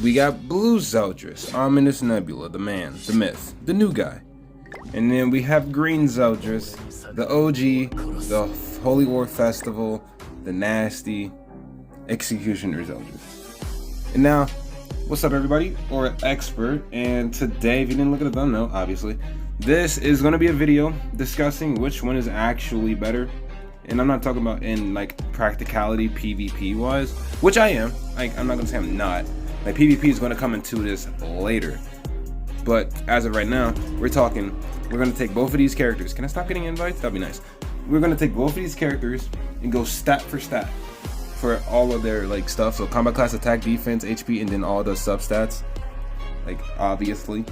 we got Blue Zeldris, Ominous Nebula, the man, the myth, the new guy. And then we have Green Zeldris, the OG, the Holy War Festival, the nasty Executioner Zeldris. And now, what's up everybody, or expert, and today, if you didn't look at the thumbnail, obviously, this is going to be a video discussing which one is actually better. And I'm not talking about in like practicality PvP wise, which I am. I'm not going to say I'm not. Like PvP is going to come into this later. But as of right now, we're going to take both of these characters. Can I stop getting invites? That'd be nice. We're going to take both of these characters and go stat for stat for all of their like stuff. So combat class, attack, defense, HP, and then all the substats, like obviously.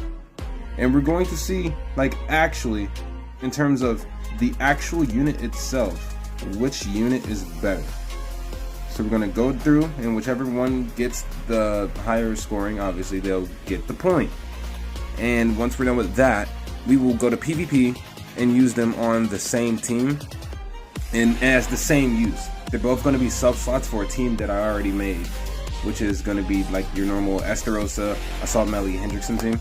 And we're going to see like actually in terms of the actual unit itself, which unit is better. So we're going to go through, and whichever one gets the higher scoring, obviously they'll get the point. And once we're done with that, we will go to PvP and use them on the same team and as the same use. They're both going to be sub slots for a team that I already made, which is going to be like your normal Esterosa, Assault Melee, Hendrickson team.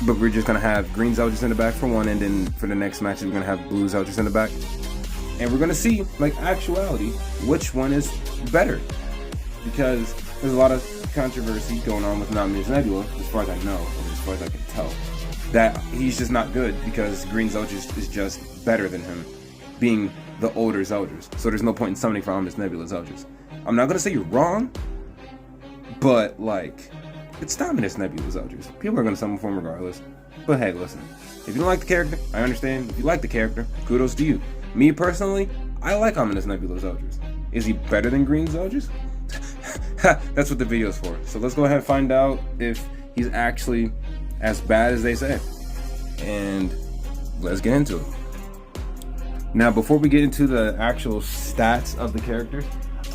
But we're just going to have Green Zeldris in the back for one, and then for the next matches we're going to have Blue Zeldris in the back. And we're going to see, like actuality, which one is better. Because there's a lot of controversy going on with Ominous Nebula, as far as I know, and as far as I can tell, that he's just not good because Green Zeldris is just better than him, being the older Zeldris. So there's no point in summoning for Ominous Nebula Zeldris. I'm not going to say you're wrong, but like, it's Ominous Nebula Zeldris. People are going to summon for him regardless. But hey, listen, if you don't like the character, I understand. If you like the character, kudos to you. Me personally, I like Ominous Nebula Zeldris. Is he better than Green Zeldris? That's what the video's for. So let's go ahead and find out if he's actually as bad as they say. And let's get into it. Now, before we get into the actual stats of the characters,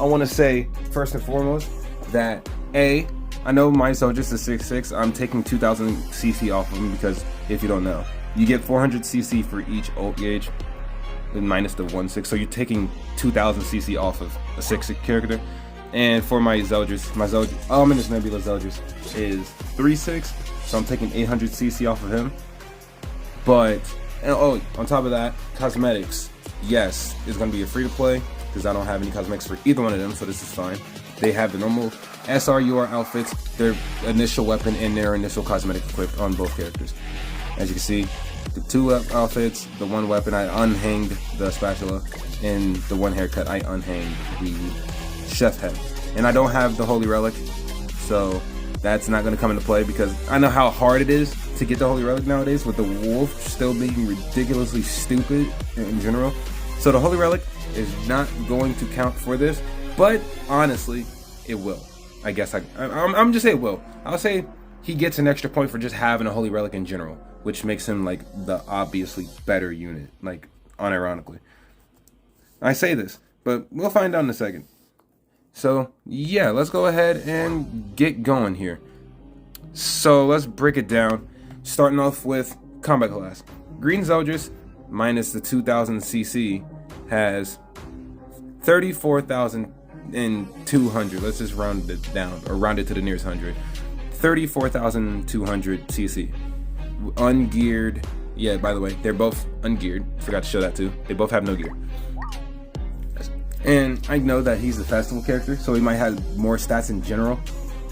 I want to say, first and foremost, that I know my Zeldris is 6'6". I'm taking 2000 CC off of him because, if you don't know, you get 400 CC for each ult gauge, and minus the 1/6. So you're taking 2000 CC off of a 6'6" character. And for my Zeldris, Ominous Nebula Zeldris is 3'6", so I'm taking 800 CC off of him. But, on top of that, cosmetics, yes, it's going to be a free to play because I don't have any cosmetics for either one of them, so this is fine. They have the normal SRUR outfits, their initial weapon, and their initial cosmetic equipped on both characters. As you can see, the two outfits, the one weapon, I unhanged the spatula, and the one haircut, I unhanged the chef head. And I don't have the Holy Relic, so that's not going to come into play because I know how hard it is to get the Holy Relic nowadays with the wolf still being ridiculously stupid in general. So the Holy Relic is not going to count for this, but honestly, it will. I guess I'm just saying it will. I'll say he gets an extra point for just having a Holy Relic in general, which makes him like the obviously better unit, like unironically. I say this, but we'll find out in a second. So yeah, let's go ahead and get going here. So let's break it down, starting off with combat class. Green Zeldris minus the 2000 CC has 34,200. Let's just round it down, or round it to the nearest 100. 34,200 CC. Ungeared. Yeah, by the way, they're both ungeared. Forgot to show that too. They both have no gear. And I know that he's a festival character, so he might have more stats in general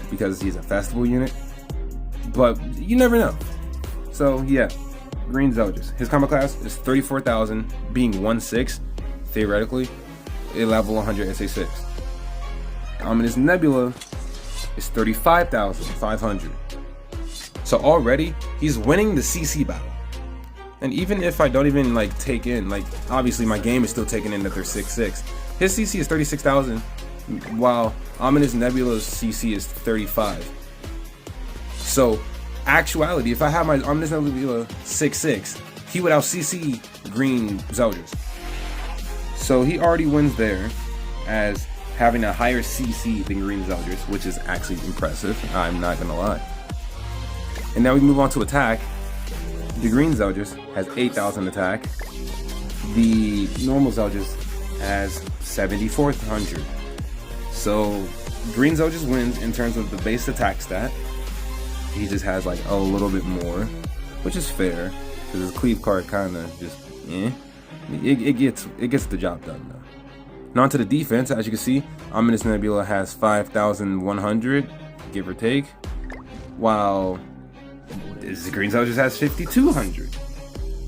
because he's a festival unit. But you never know. So yeah, Green Zeldris. His combat class is 34,000, being 1/6, theoretically, a level 100 SA6. Ominous Nebula is 35,500. So already, he's winning the CC battle. And even if I don't even like take in, like obviously my game is still taking in that they're 6'6". His CC is 36,000, while Ominous Nebula's CC is 35. So, actuality, if I have my Ominous Nebula 6'6", he would out CC Green Zeldris. So he already wins there as having a higher CC than Green Zeldris, which is actually impressive, I'm not gonna lie. And now we move on to attack. The Green Zeldris has 8,000 attack. The normal Zeldris has 7,400. So Green Zeldris wins in terms of the base attack stat. He just has like a little bit more, which is fair because his cleave card kind of just it gets the job done though. Now onto the defense. As you can see, Ominous Nebula has 5,100, give or take, while Green Zeldris has 5,200.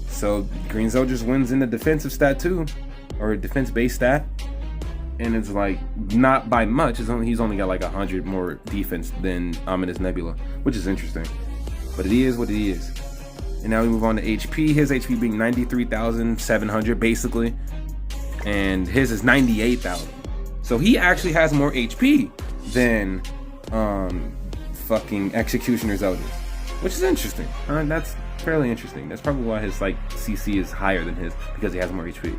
So Green Zeldris wins in the defensive stat too, or defense base stat, and it's like not by much. He's only got like 100 more defense than Ominous Nebula, which is interesting. But it is what it is. And now we move on to HP. His HP being 93,700 basically, and his is 98,000. So he actually has more HP than fucking Executioner Zeldris, which is interesting. That's fairly interesting. That's probably why his like CC is higher than his, because he has more HP.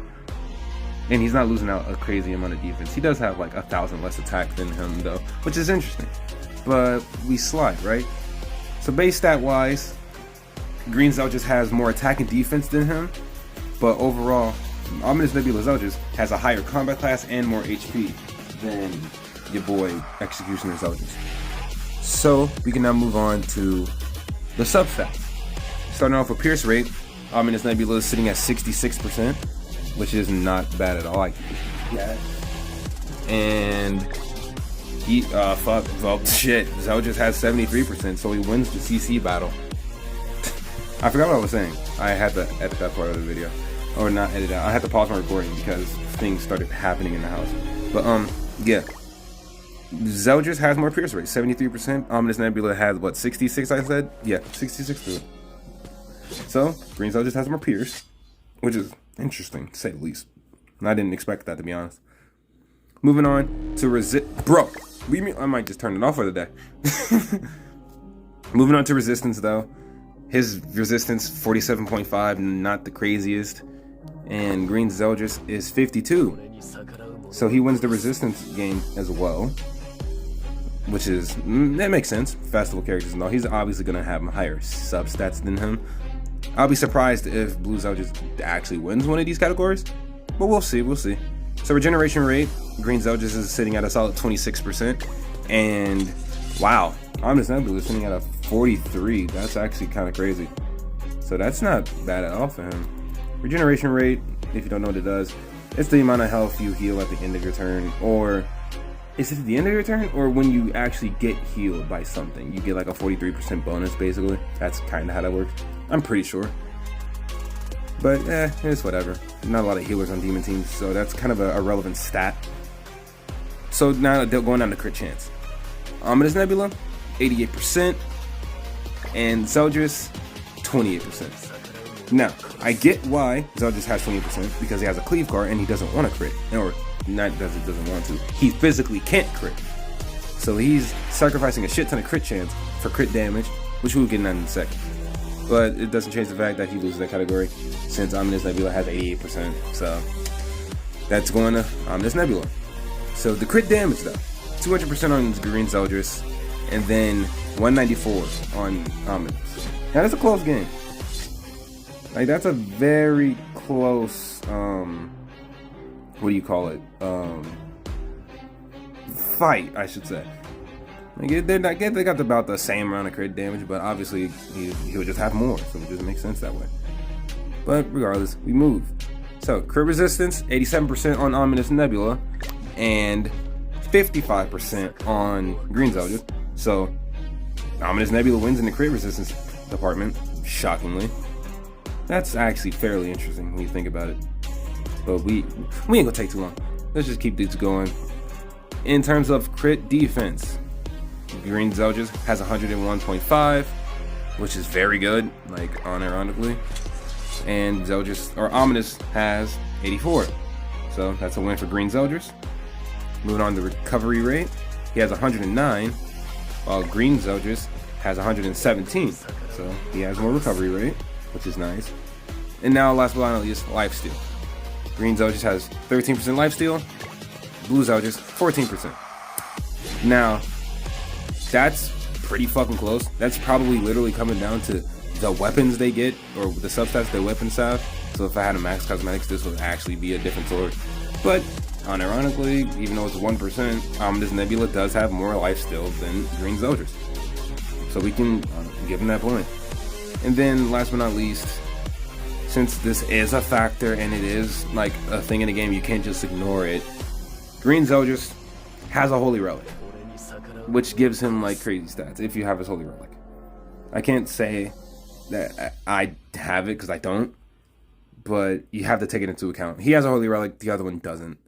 And he's not losing out a crazy amount of defense. He does have like 1,000 less attack than him though, which is interesting. But we slide, right? So base stat wise, Green Zeldris has more attack and defense than him. But overall, Ominous Nebula Zeldris has a higher combat class and more HP than your boy Executioner Zeldris. So we can now move on to the substats. Starting off with Pierce rate, Ominous Nebula is sitting at 66%. Which is not bad at all. And Zeldris has 73%, so he wins the CC battle. I forgot what I was saying. I had to edit that part of the video, or not edit out. I had to pause my recording because things started happening in the house. But yeah, Zeldris has more Pierce rate, 73%. Ominous Nebula has what, 66? I said, yeah, 66%. So Green Zeldris has more Pierce, which is interesting, to say the least. I didn't expect that, to be honest. Moving on to Bro, leave me. I might just turn it off for the day. Moving on to resistance, though. His resistance, 47.5, not the craziest. And Green Zeldris is 52. So he wins the resistance game as well. Which is, that makes sense. Festival characters and all. He's obviously going to have higher substats than him. I'll be surprised if Blue Zeldris actually wins one of these categories, but we'll see, So regeneration rate, Green Zeldris is sitting at a solid 26%, and wow, Ominous Nebula is sitting at a 43. That's actually kind of crazy. So that's not bad at all for him. Regeneration rate, if you don't know what it does, it's the amount of health you heal at the end of your turn, or is it at the end of your turn, or when you actually get healed by something, you get like a 43% bonus basically. That's kind of how that works. I'm pretty sure. But it's whatever. Not a lot of healers on demon teams, so that's kind of a relevant stat. So now they're going down to crit chance. Ominous Nebula, 88%, and Zeldris, 28%. Now, I get why Zeldris has 28%, because he has a cleave card and he doesn't want to crit. Or not doesn't want to. He physically can't crit. So he's sacrificing a shit ton of crit chance for crit damage, which we'll get into in a second. But it doesn't change the fact that he loses that category, since Ominous Nebula has 88%. So that's going to Ominous Nebula. So the crit damage though, 200% on Green Zeldris, and then 194 on Ominous. Now that's a close game. Like that's a very close, what do you call it? Fight, I should say. Like they got about the same amount of crit damage, but obviously he'll just have more, so it doesn't make sense that way. But regardless, we move. So crit resistance, 87% on Ominous Nebula, and 55% on Green Zeldris. So Ominous Nebula wins in the crit resistance department, shockingly. That's actually fairly interesting when you think about it. But we ain't gonna take too long. Let's just keep this going. In terms of crit defense, Green Zeldris has 101.5, which is very good, like unironically. And Zeldris, or Ominous, has 84. So that's a win for Green Zeldris. Moving on to recovery rate, he has 109, while Green Zeldris has 117. So he has more recovery rate, which is nice. And now, last but not least, lifesteal. Green Zeldris has 13% lifesteal, Blue Zeldris 14%. Now, that's pretty fucking close. That's probably literally coming down to the weapons they get, or the substats their weapons have. So if I had a max cosmetics, this would actually be a different sword. But unironically, even though it's 1%, Ominous Nebula does have more lifesteal than Green Zeldris. So we can give him that point. And then last but not least, since this is a factor and it is like a thing in the game, you can't just ignore it. Green Zeldris has a Holy Relic, which gives him like crazy stats if you have his Holy Relic. I can't say that I have it because I don't, but you have to take it into account. He has a Holy Relic, the other one doesn't.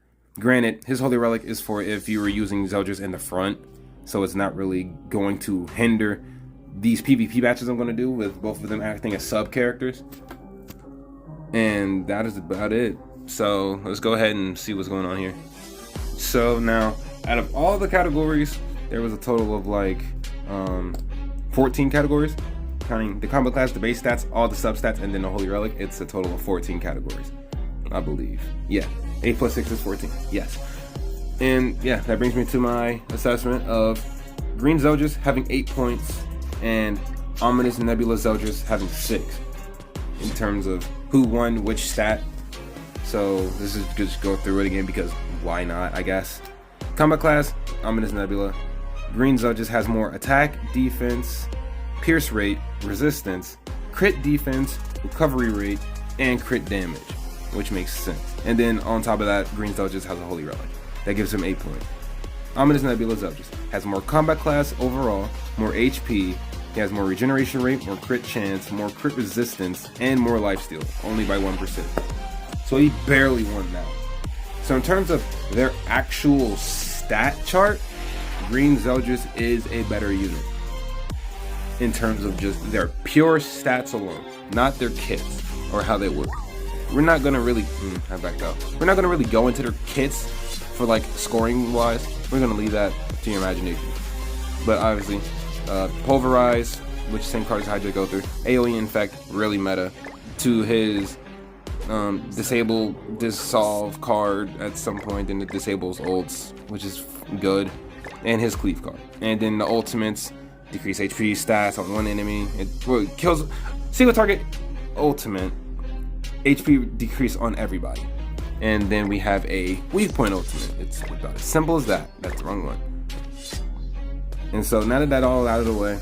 Granted, his Holy Relic is for if you were using Zeldris in the front, so it's not really going to hinder these PvP matches I'm going to do with both of them acting as sub-characters. And that is about it. So let's go ahead and see what's going on here. So now, out of all the categories, there was a total of like 14 categories, counting the combat class, the base stats, all the substats, and then the Holy Relic. It's a total of 14 categories, I believe. Yeah, 8 plus 6 is 14. Yes. And yeah, that brings me to my assessment of Green Zeldris having 8 points and Ominous Nebula Zeldris having 6 in terms of who won which stat. So this is just go through it again because why not, I guess. Combat class, Ominous Nebula. Green Zeldris has more attack, defense, pierce rate, resistance, crit defense, recovery rate, and crit damage, which makes sense. And then on top of that, Green Zeldris has a Holy Relic. That gives him 8 points. Ominous Nebula Zeldris has more combat class overall, more HP, he has more regeneration rate, more crit chance, more crit resistance, and more lifesteal, only by 1%. So he barely won that. So in terms of their actual stat chart, Green Zeldris is a better unit. In terms of just their pure stats alone, not their kits or how they work. We're not gonna really, I backed out. We're not gonna really go into their kits for like scoring wise. We're gonna leave that to your imagination. But obviously, Pulverize, which same card as Hydra go through. AoE Infect, really meta. To his disable dissolve card at some point, and it disables ults, which is good. And his cleave card. And then the ultimates decrease HP stats on one enemy. It kills single target ultimate. HP decrease on everybody. And then we have a weak point ultimate. It's about as simple as that. That's the wrong one. And so now that that's all out of the way,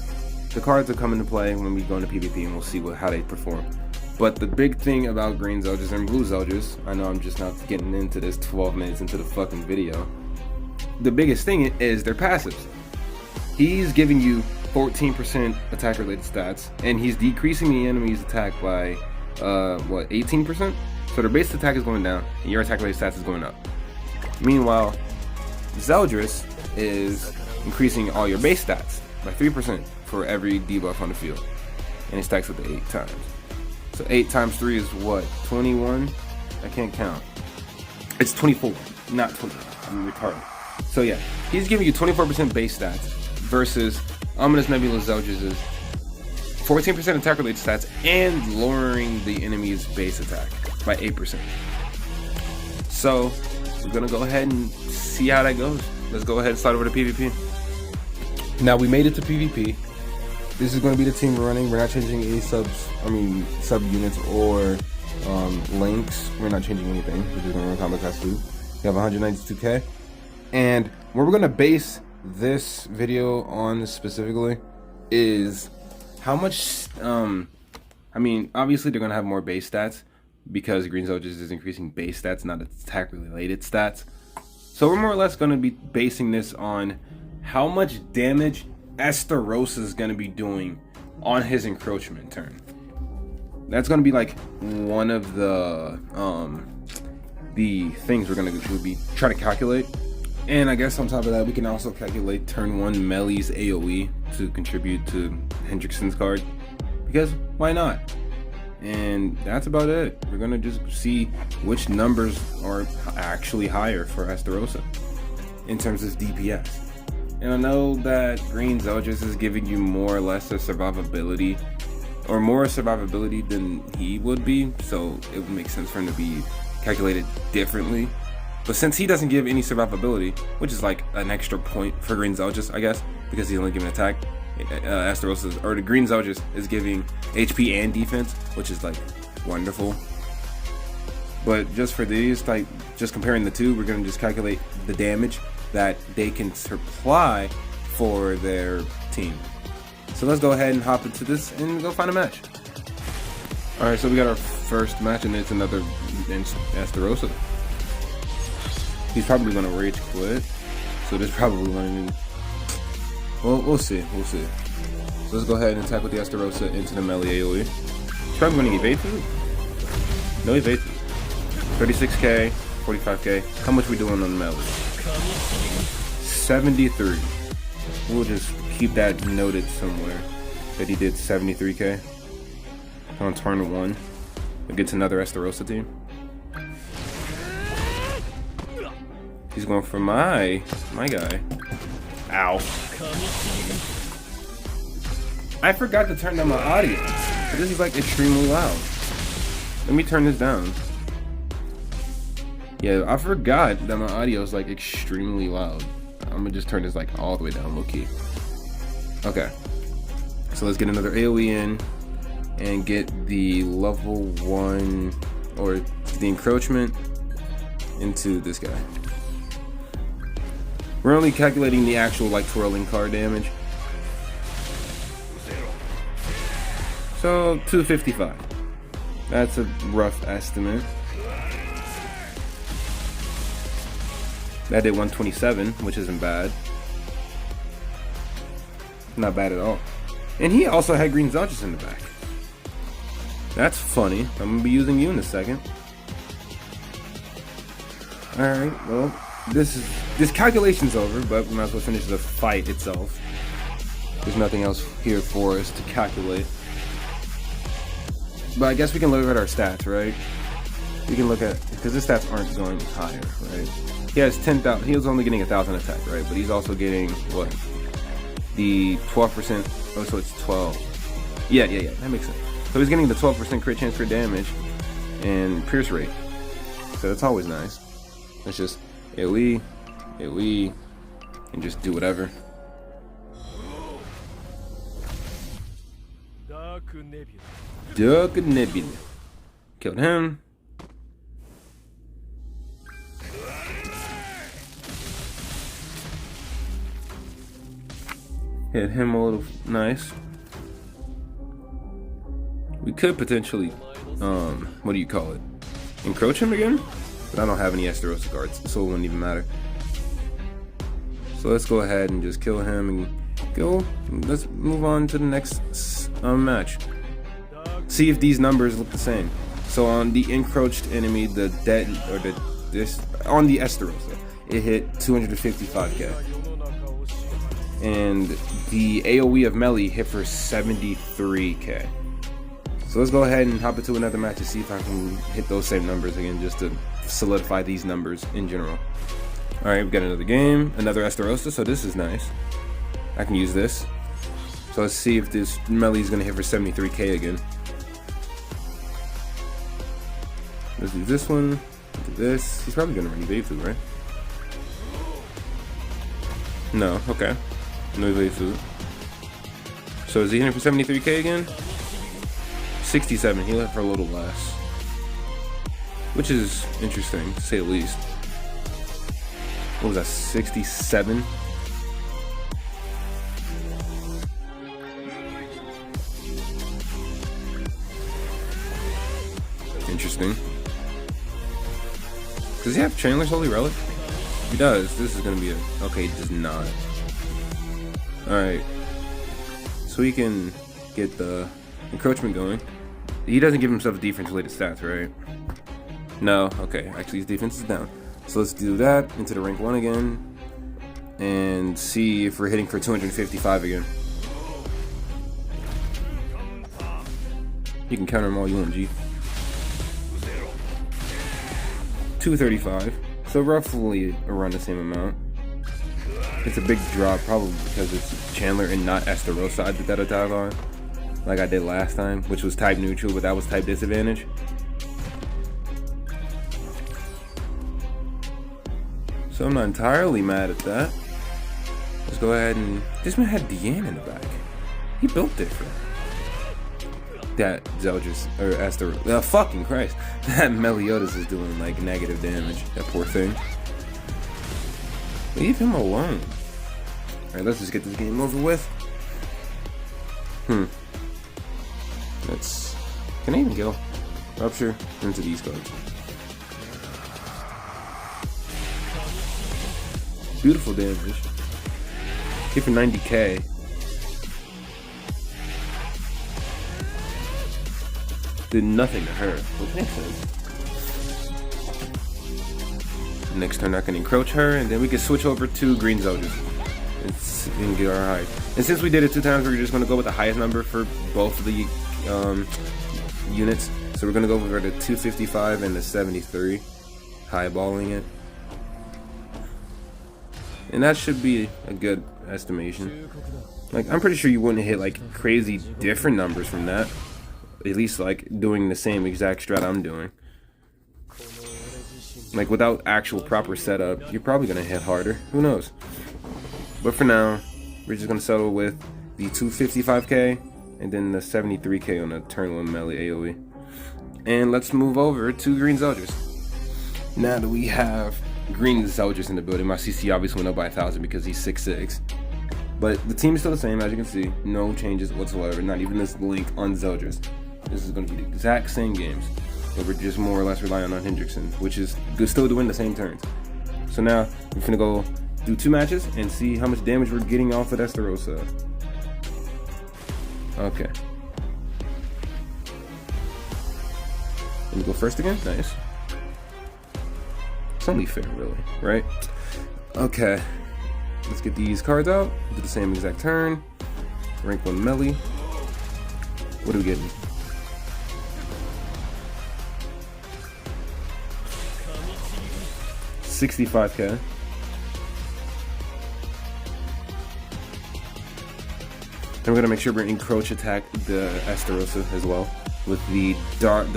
the cards will come into play when we go into PvP and we'll see how they perform. But the big thing about Green Zeldris and Blue Zeldris, I know I'm just not getting into this 12 minutes into the fucking video. The biggest thing is their passives. He's giving you 14% attack related stats, and he's decreasing the enemy's attack by 18%? So their base attack is going down, and your attack related stats is going up. Meanwhile, Zeldris is increasing all your base stats by 3% for every debuff on the field, and it stacks up to 8 times. So 8 times 3 is what? 21? I can't count. It's 24, not 20. I'm retarded. So yeah, he's giving you 24% base stats versus Ominous Nebula Zeldris' 14% attack related stats and lowering the enemy's base attack by 8%. So we're gonna go ahead and see how that goes. Let's go ahead and start over to PvP. Now we made it to PvP. This is going to be the team we're running. We're not changing any sub units or links. We're not changing anything. We're just going to run combat class 2. We have 192k. And what we're going to base this video on specifically is how much, obviously they're going to have more base stats because Green Zeldris is increasing base stats, not attack related stats. So we're more or less going to be basing this on how much damage Esterosa is going to be doing on his encroachment turn. That's going to be like one of the things we're going to be trying to calculate. And I guess on top of that, we can also calculate turn 1 Melly's AoE to contribute to Hendrickson's card, because why not? And that's about it. We're going to just see which numbers are actually higher for Esterosa in terms of DPS. And I know that Green Zeldris is giving you more or less a survivability, or more survivability than he would be, so it would make sense for him to be calculated differently. But since he doesn't give any survivability, which is like an extra point for Green Zeldris, I guess, because he's only giving attack, Esterosa, or the Green Zeldris is giving HP and defense, which is like wonderful. But just for these, like, just comparing the two, we're gonna just calculate the damage that they can supply for their team. So let's go ahead and hop into this and go find a match. Alright, so we got our first match, and it's another Esterosa. He's probably gonna rage quit, so there's probably gonna, well, we'll see. So let's go ahead and tackle the Esterosa into the melee AoE. He's probably gonna evade food. No evade food. 36k, 45k. How much we doing on the melee? 73. We'll just keep that noted somewhere that he did 73k on turn 1 against another Esterosa team. He's going for my guy. Ow. I forgot to turn down my audio. So this is like extremely loud. Let me turn this down. Yeah, I forgot that my audio is like extremely loud. I'm gonna just turn this like all the way down, low key. Okay. So let's get another AoE in and get the level 1 or the encroachment into this guy. We're only calculating the actual like twirling card damage. So 255. That's a rough estimate. That did 127, which isn't bad. Not bad at all. And he also had green Zeldris in the back. That's funny. I'm gonna be using you in a second. Alright, well, this calculation's over, but we might as well finish the fight itself. There's nothing else here for us to calculate. But I guess we can look at our stats, right? We can look at, because his stats aren't going higher, right? He has 10,000, he was only getting 1,000 attack, right? But he's also getting, what? The 12%, oh, so it's 12. Yeah, that makes sense. So he's getting the 12% crit chance for damage and pierce rate. So that's always nice. Let's just AoE, and just do whatever. Dark Nebula. Killed him. Hit him a little nice. We could potentially, what do you call it? Encroach him again? But I don't have any Esterosa cards, so it wouldn't even matter. So let's go ahead and just kill him and go. Let's move on to the next match. See if these numbers look the same. So on the encroached enemy, the dead or on the Esterosa, it hit 255k, and the AoE of melee hit for 73k. So let's go ahead and hop into another match to see if I can hit those same numbers again, just to solidify these numbers in general. All right, we've got another game, another Esterosa, so this is nice. I can use this. So let's see if this melee is gonna hit for 73k again. Let's do this one, do this. He's probably gonna run evade food, right? No, okay. No evade food. So is he hitting for 73k again? 67, he left for a little less. Which is interesting, to say the least. What was that, 67? Interesting. Does he have Chandler's Holy Relic? If he does, this is gonna be a... Okay, he does not. Alright. So he can get the encroachment going. He doesn't give himself defense-related stats, right? No, okay. Actually, his defense is down. So let's do that into the rank 1 again. And see if we're hitting for 255 again. You can counter them all you want, G. 235. So roughly around the same amount. It's a big drop, probably because it's Chandler and not Esterosa I did that attack on, like I did last time, which was type neutral, but that was type disadvantage. So I'm not entirely mad at that. Let's go ahead and... This man had Deanne in the back. He built different. that Zeldris, or Esther, fucking Christ, that Meliodas is doing like negative damage. That poor thing. Leave him alone. Alright, let's just get this game over with. Can I even go? Rupture into these cards. Beautiful damage. Hit for 90k. Did nothing to her, which makes sense. Next turn I can encroach her, and then we can switch over to green Zeldris and get our high. And since we did it 2 times, we're just going to go with the highest number for both of the units. So we're going to go for the 255 and the 73, highballing it. And that should be a good estimation. Like, I'm pretty sure you wouldn't hit like crazy different numbers from that. At least like doing the same exact strat I'm doing. Like without actual proper setup, you're probably gonna hit harder. Who knows? But for now, we're just gonna settle with the 255k and then the 73k on the turn 1 melee AoE. And let's move over to green Zeldris. Now that we have green Zeldris in the building, my CC obviously went up by 1,000 because he's 6'6". But the team is still the same, as you can see. No changes whatsoever, not even this link on Zeldris. This is going to be the exact same games, but we're just more or less relying on Hendrickson, which is still doing the same turns. So now we're going to go do 2 matches and see how much damage we're getting off of Esterosa. Okay. Let me go first again. Nice. It's only fair, really, right? Okay. Let's get these cards out. Do the same exact turn. Rank 1 melee. What are we getting? $65k. And we're gonna make sure we encroach attack the Esterosa as well with the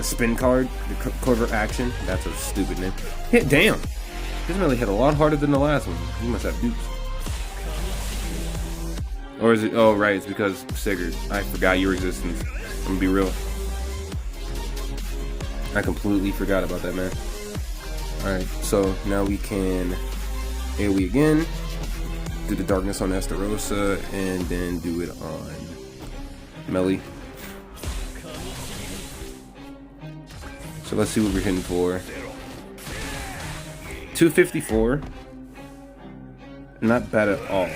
spin card, the covert action. That's a stupid name. Hit, damn. This really hit a lot harder than the last one. He must have dupes. Or is it? Oh right, it's because Sigurd. I forgot your existence. I'm gonna be real. I completely forgot about that, man. Alright, so now we can AoE again, do the darkness on Esterosa, and then do it on melee. So let's see what we're hitting for. 254. Not bad at all.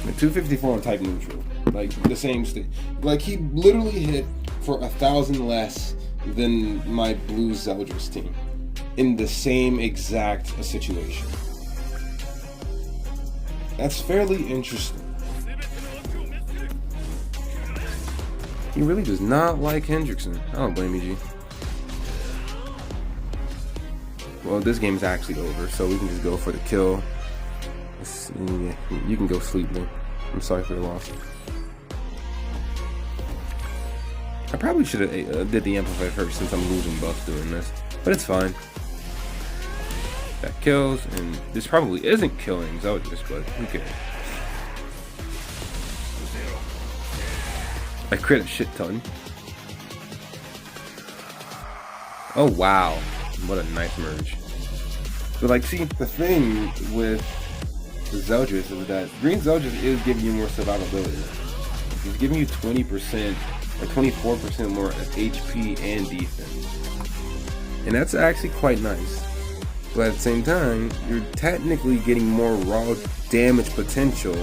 254 on type neutral. Like the same state. Like he literally hit for 1,000 less than my blue Zeldris team in the same exact situation. That's fairly interesting. He really does not like Hendrickson. I don't blame you, G. Well, this game's actually over, so we can just go for the kill. Yeah, you can go sleep, man. I'm sorry for your loss. I probably should have did the amplify first since I'm losing buffs doing this, but it's fine. That kills, and this probably isn't killing Zeldris, but who cares? I crit a shit ton. Oh wow, what a nice merge. But like, see, the thing with the Zeldris is that green Zeldris is giving you more survivability. He's giving you 20% or 24% more HP and defense. And that's actually quite nice. But at the same time, you're technically getting more raw damage potential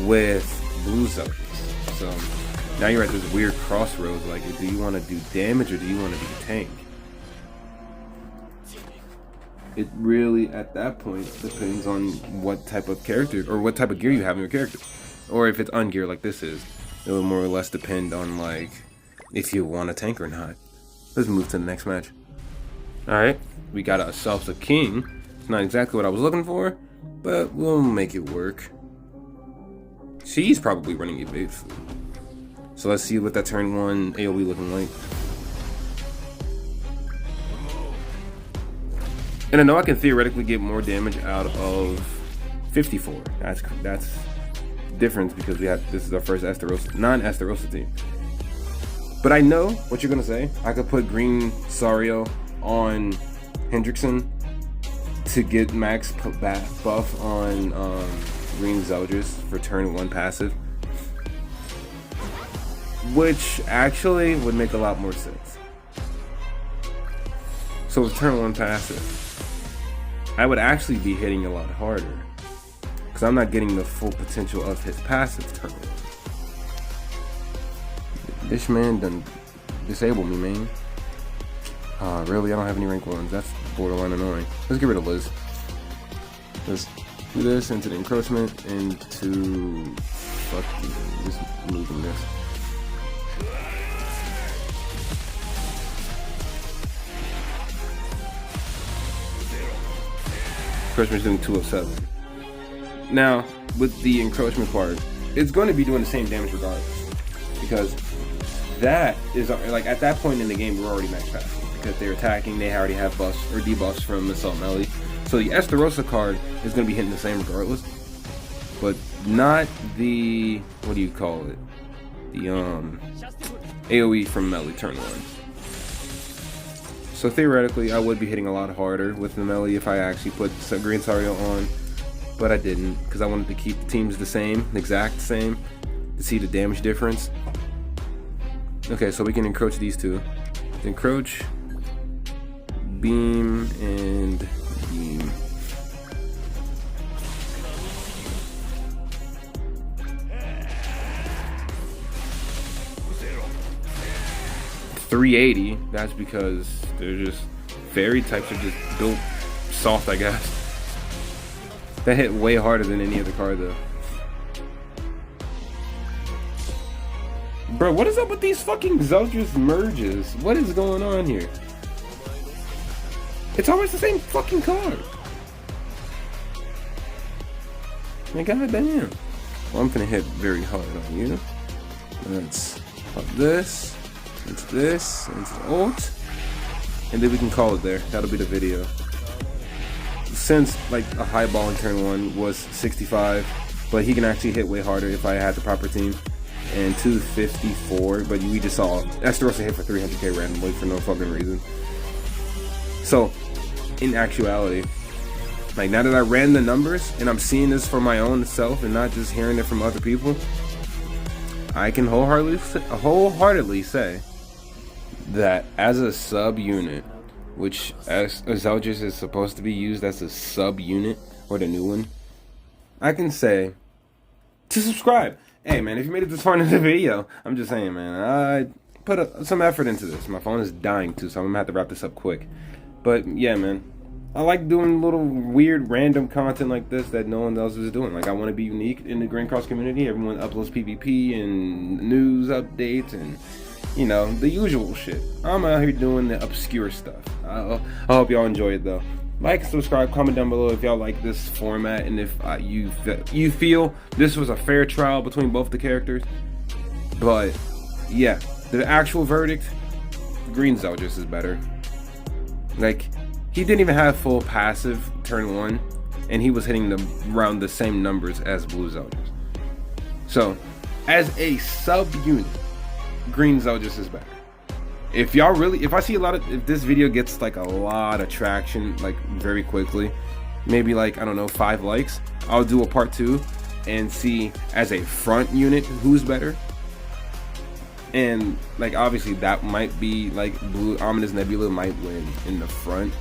with blue Zeldris. So now you're at this weird crossroads, like, do you want to do damage or do you want to be a tank? It really, at that point, depends on what type of character or what type of gear you have in your character. Or if it's ungear like this is, it will more or less depend on, like, if you want a tank or not. Let's move to the next match. Alright, we got ourselves a king. It's not exactly what I was looking for, but we'll make it work. She's probably running a bait food. So let's see what that turn 1 AoE looking like. And I know I can theoretically get more damage out of 54. That's difference because this is our first non-Esterosa team. But I know what you're gonna say. I could put green Sario on Hendrickson to get max buff on green Zeldris for turn 1 passive, which actually would make a lot more sense. So with turn 1 passive, I would actually be hitting a lot harder because I'm not getting the full potential of his passive turn 1. This man done disabled me, man. Really? I don't have any rank 1s. That's borderline annoying. Let's get rid of Liz. Let's do this into the encroachment, into just moving this. Encroachment's doing 2 of 7. Now, with the encroachment part, it's going to be doing the same damage regardless, because that is like at that point in the game we're already max passive because they're attacking. They already have buffs or debuffs from Assault Melee, so the Esterosa card is going to be hitting the same regardless, but not the what do you call it? The AOE from Melee turn 1. So theoretically, I would be hitting a lot harder with the Melee if I actually put Green Sario on, but I didn't because I wanted to keep the teams the same, the exact same, to see the damage difference. Okay, so we can encroach these two. Encroach, beam, and beam. $380, that's because they're just fairy types are just built soft, I guess. That hit way harder than any other card though. Bro, what is up with these fucking Zeldris merges? What is going on here? It's always the same fucking card. Like, goddamn. Well, I'm gonna hit very hard on you. Let's pop this, into this, into the ult, and then we can call it there. That'll be the video. Since like a high ball in turn 1 was 65, but he can actually hit way harder if I had the proper team. And 254, but we just saw Esterosa hit for 300k randomly for no fucking reason. So, in actuality, like now that I ran the numbers and I'm seeing this for my own self and not just hearing it from other people, I can wholeheartedly say that as a sub unit, which as Zeldris is supposed to be used as a sub unit or the new one, I can say to subscribe. Hey man, if you made it this far into the video, I'm just saying, man, I put some effort into this. My phone is dying too, so I'm gonna have to wrap this up quick. But yeah, man, I like doing little weird random content like this that no one else is doing. Like, I want to be unique in the Grand Cross community. Everyone uploads PvP and news updates and, you know, the usual shit. I'm out here doing the obscure stuff. I hope y'all enjoy it though. Like, subscribe, comment down below if y'all like this format and if you feel this was a fair trial between both the characters. But yeah, the actual verdict, green Zeldris is better. Like, he didn't even have full passive turn 1 and he was hitting around the same numbers as blue Zeldris. So as a sub unit, green Zeldris is better. If y'all really, if I see if this video gets like a lot of traction, like very quickly, maybe like, I don't know, 5 likes, I'll do a part 2 and see as a front unit who's better. And like, obviously that might be like blue Ominous Nebula might win in the front.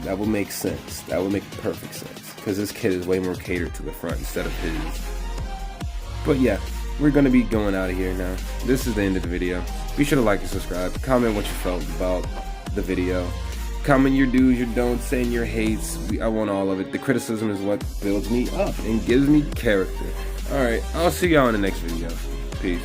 That would make sense. That would make perfect sense because this kid is way more catered to the front instead of his. But yeah, we're gonna be going out of here now. This is the end of the video. Be sure to like and subscribe. Comment what you felt about the video. Comment your do's, your don'ts, and your hates. I want all of it. The criticism is what builds me up and gives me character. Alright, I'll see y'all in the next video. Peace.